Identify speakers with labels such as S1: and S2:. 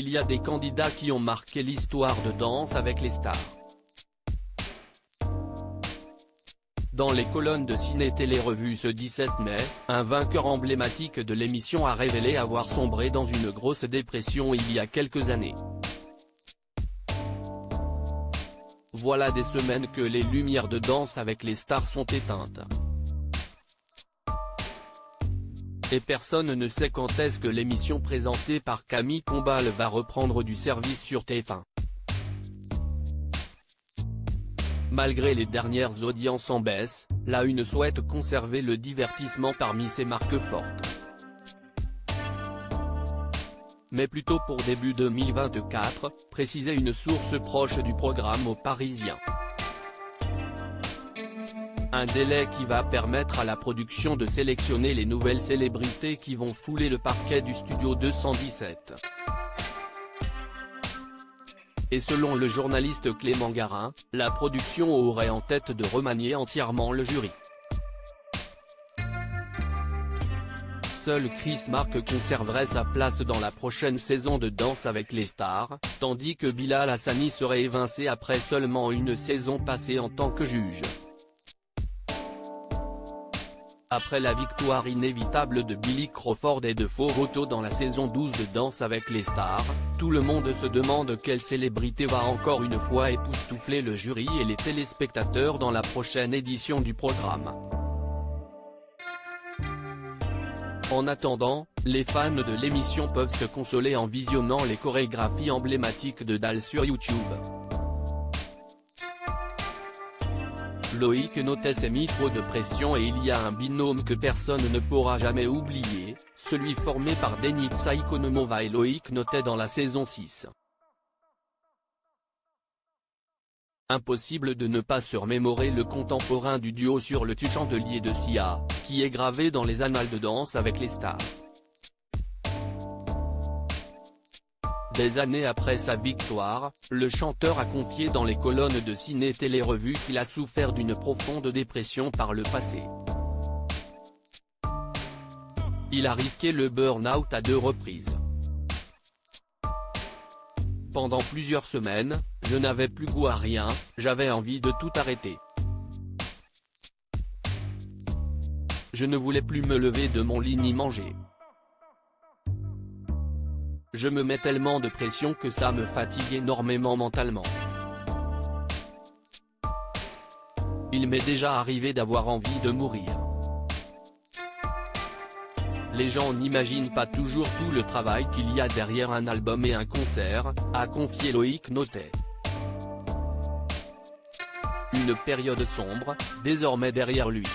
S1: il y a des candidats qui ont marqué l'histoire de Danse avec les stars. Dans les colonnes de Ciné Télé Revue ce 17 mai, un vainqueur emblématique de l'émission a révélé avoir sombré dans une grosse dépression il y a quelques années. Voilà des semaines que les lumières de Danse avec les stars sont éteintes. Et personne ne sait quand est-ce que l'émission présentée par Camille Combal va reprendre du service sur TF1. Malgré les dernières audiences en baisse, la Une souhaite conserver le divertissement parmi ses marques fortes. Mais plutôt pour début 2024, précisait une source proche du programme aux Parisiens. Un délai qui va permettre à la production de sélectionner les nouvelles célébrités qui vont fouler le parquet du studio 217. Et selon le journaliste Clément Garin, la production aurait en tête de remanier entièrement le jury. Seul Chris Marques conserverait sa place dans la prochaine saison de Danse avec les stars, tandis que Bilal Hassani serait évincé après seulement une saison passée en tant que juge. Après la victoire inévitable de Billy Crawford et de Foroto dans la saison 12 de Danse avec les stars, tout le monde se demande quelle célébrité va encore une fois époustoufler le jury et les téléspectateurs dans la prochaine édition du programme. En attendant, les fans de l'émission peuvent se consoler en visionnant les chorégraphies emblématiques de Dal sur YouTube. Loïc Notet s'est mis trop de pression et il y a un binôme que personne ne pourra jamais oublier, celui formé par Denitsa Ikonomova et Loïc Notet dans la saison 6. Impossible de ne pas se remémorer le contemporain du duo sur le chandelier de Sia, qui est gravé dans les annales de Danse avec les stars. Des années après sa victoire, le chanteur a confié dans les colonnes de Ciné Télé Revue qu'il a souffert d'une profonde dépression par le passé. Il a risqué le burn-out à 2 reprises. Pendant plusieurs semaines, je n'avais plus goût à rien, j'avais envie de tout arrêter. Je ne voulais plus me lever de mon lit ni manger. Je me mets tellement de pression que ça me fatigue énormément mentalement. Il m'est déjà arrivé d'avoir envie de mourir. Les gens n'imaginent pas toujours tout le travail qu'il y a derrière un album et un concert, a confié Loïc Notet. Une période sombre, désormais derrière lui.